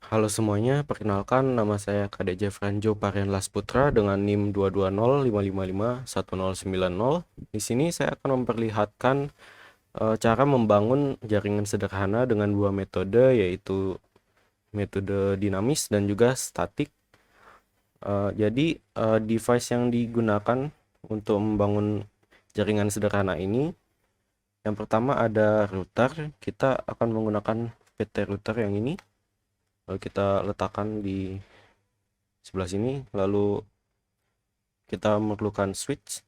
Halo semuanya, perkenalkan nama saya KDJ Franjo Parian Lasputra dengan NIM 22055519090. Di sini saya akan memperlihatkan cara membangun jaringan sederhana dengan dua metode, yaitu metode dinamis dan juga statik. Jadi device yang digunakan untuk membangun jaringan sederhana ini, yang pertama ada router. Kita akan menggunakan PT router yang ini. Lalu kita letakkan di sebelah sini, lalu kita memerlukan switch,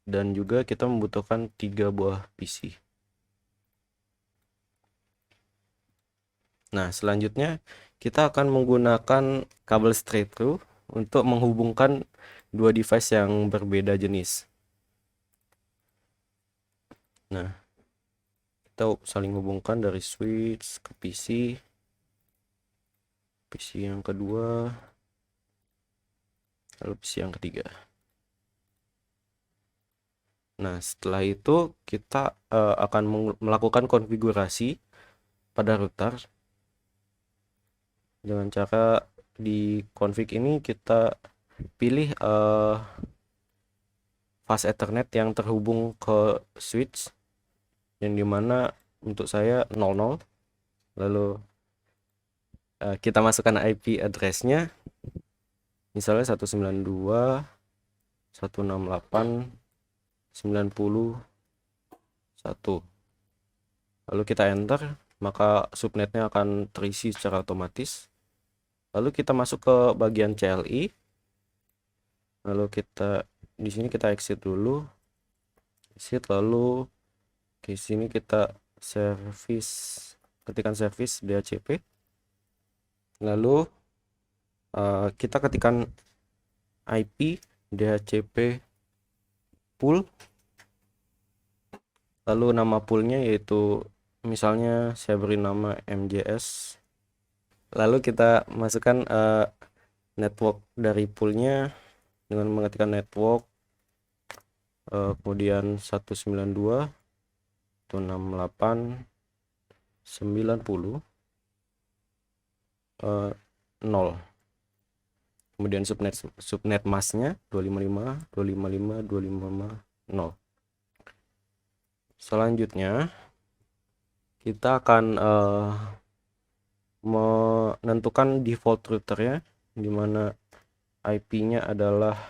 dan juga kita membutuhkan 3 buah PC. Nah, selanjutnya kita akan menggunakan kabel straight through untuk menghubungkan dua device yang berbeda jenis. Nah, kita saling hubungkan dari switch ke PC yang kedua, lalu PC yang ketiga. Nah, setelah itu kita akan melakukan konfigurasi pada router dengan cara di config ini kita pilih fast Ethernet yang terhubung ke switch, yang dimana untuk saya 00. Lalu kita masukkan IP address-nya, misalnya 192.168.90.1. Lalu kita enter, maka subnetnya akan terisi secara otomatis. Lalu kita masuk ke bagian CLI. Lalu di sini kita exit dulu. Exit, lalu di sini kita ketikkan service DHCP. Lalu kita ketikkan IP DHCP pool. Lalu nama poolnya yaitu misalnya saya beri nama MJS. Lalu kita masukkan network dari poolnya dengan mengetikkan network, kemudian 192.168.90.0. Kemudian subnet masknya 255.255.255.0. Selanjutnya kita akan menentukan default routernya, dimana IP-nya adalah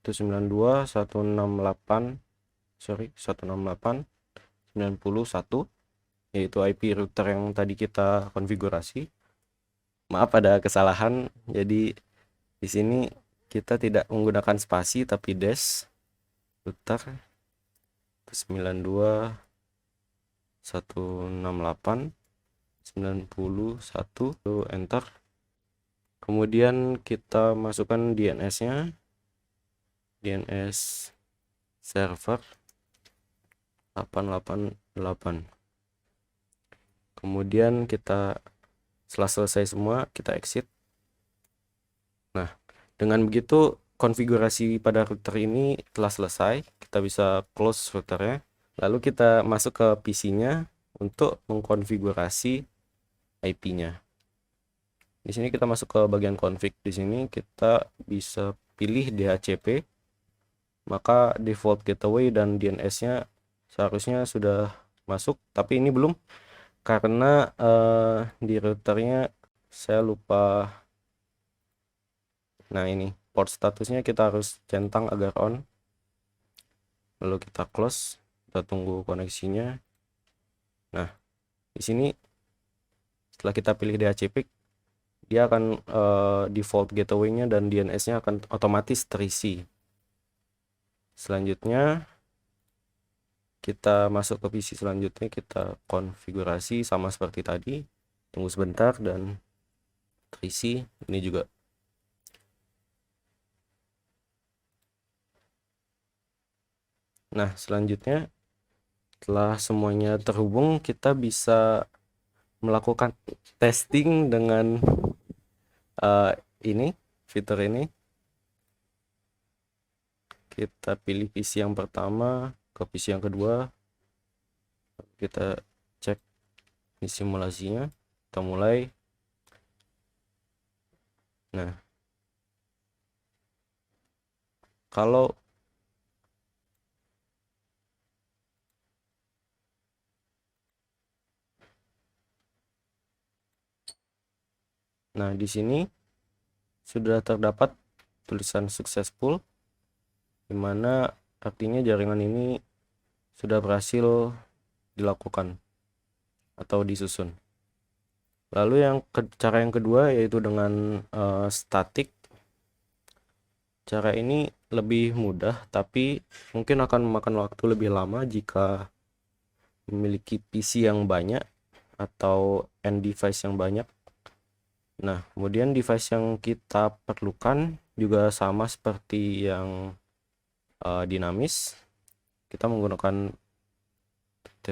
192.168.90.1, yaitu IP router yang tadi kita konfigurasi. Maaf ada kesalahan, jadi di sini kita tidak menggunakan spasi tapi dash router 92.168.90.1, enter. Kemudian kita masukkan DNS-nya, DNS server 888. Kemudian setelah selesai semua, kita exit. Nah, dengan begitu konfigurasi pada router ini telah selesai. Kita bisa close routernya. Lalu kita masuk ke PC-nya untuk mengkonfigurasi IP-nya. Di sini kita masuk ke bagian config. Di sini kita bisa pilih DHCP. Maka default gateway dan DNS-nya seharusnya sudah masuk, tapi ini belum karena di routernya saya lupa. Nah, ini port statusnya kita harus centang agar on. Lalu kita close, kita tunggu koneksinya. Nah, di sini setelah kita pilih DHCP, dia akan default gateway-nya dan DNS-nya akan otomatis terisi. Selanjutnya kita masuk ke PC selanjutnya, kita konfigurasi sama seperti tadi. Tunggu sebentar dan terisi. Ini juga. Nah, selanjutnya setelah semuanya terhubung, kita bisa melakukan testing dengan ini, fitur ini. Kita pilih PC yang pertama ke PC yang kedua. Kita cek Ini simulasinya, kita mulai. Nah, kalau di sini sudah terdapat tulisan successful, dimana artinya jaringan ini sudah berhasil dilakukan atau disusun. Lalu cara yang kedua yaitu dengan static. Cara ini lebih mudah, tapi mungkin akan memakan waktu lebih lama jika memiliki PC yang banyak atau end device yang banyak. Nah, kemudian device yang kita perlukan juga sama seperti yang dinamis. Kita menggunakan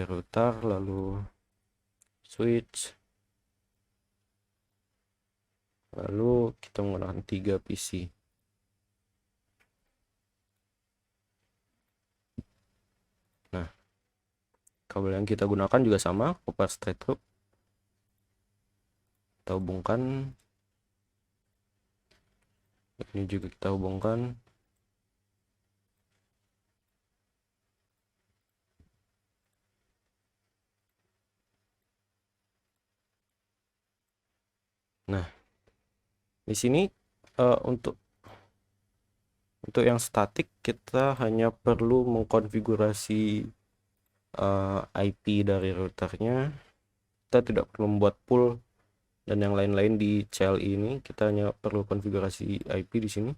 router, lalu switch, lalu kita menggunakan 3 PC. Nah, kabel yang kita gunakan juga sama, copper straight through. Kita hubungkan, ini juga kita hubungkan. Nah, di sini untuk yang statik kita hanya perlu mengkonfigurasi IP dari routernya. Kita tidak perlu membuat pool dan yang lain-lain di CLI ini. Kita hanya perlu konfigurasi IP di sini.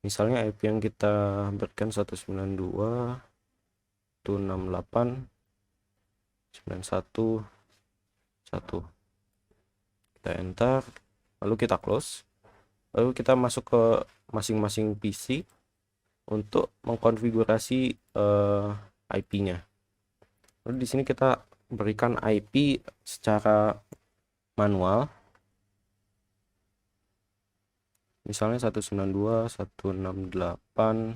Misalnya IP yang kita berikan 192.168.911. Kita enter, lalu kita close. Lalu kita masuk ke masing-masing PC untuk mengkonfigurasi IP-nya. Lalu di sini kita berikan IP secara manual. Misalnya 192.168.912.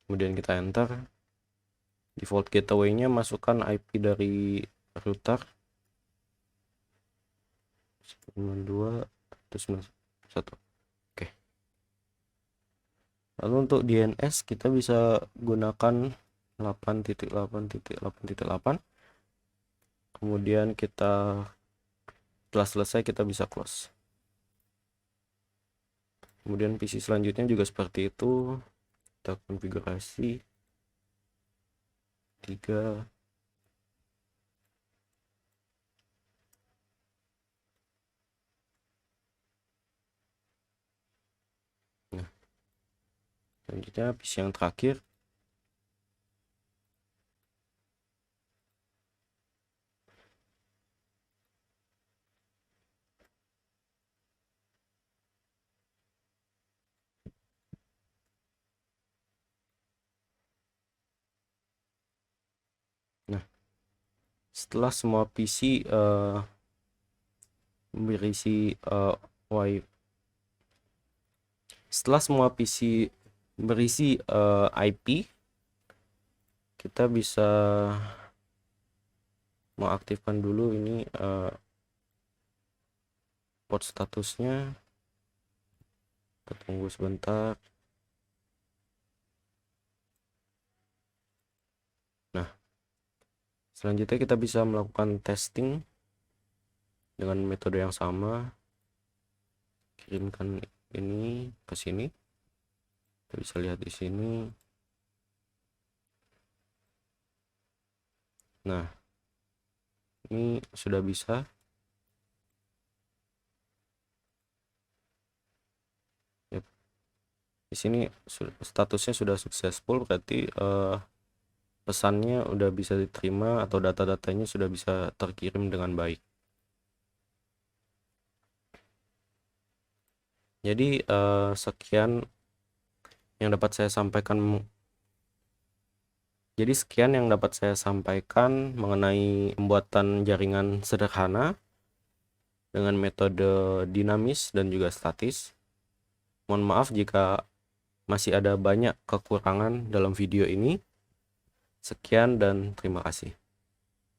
Kemudian kita enter. Default gateway-nya masukkan IP dari router 192.168.911. Oke. Lalu untuk DNS kita bisa gunakan 8.8.8.8. Kemudian setelah selesai kita bisa close. Kemudian PC selanjutnya juga seperti itu. Kita konfigurasi 3. Nah, selanjutnya PC yang terakhir. Nah, setelah semua PC berisi IP, kita bisa mengaktifkan dulu ini port statusnya. Kita tunggu sebentar. Nah, selanjutnya kita bisa melakukan testing dengan metode yang sama. Kirimkan ini ke sini. Kita bisa lihat di sini. Nah, ini sudah bisa. Yep. Di sini statusnya sudah successful, berarti pesannya udah bisa diterima atau data-datanya sudah bisa terkirim dengan baik. Jadi sekian yang dapat saya sampaikan. Mengenai pembuatan jaringan sederhana dengan metode dinamis dan juga statis. Mohon maaf jika masih ada banyak kekurangan dalam video ini. Sekian dan terima kasih.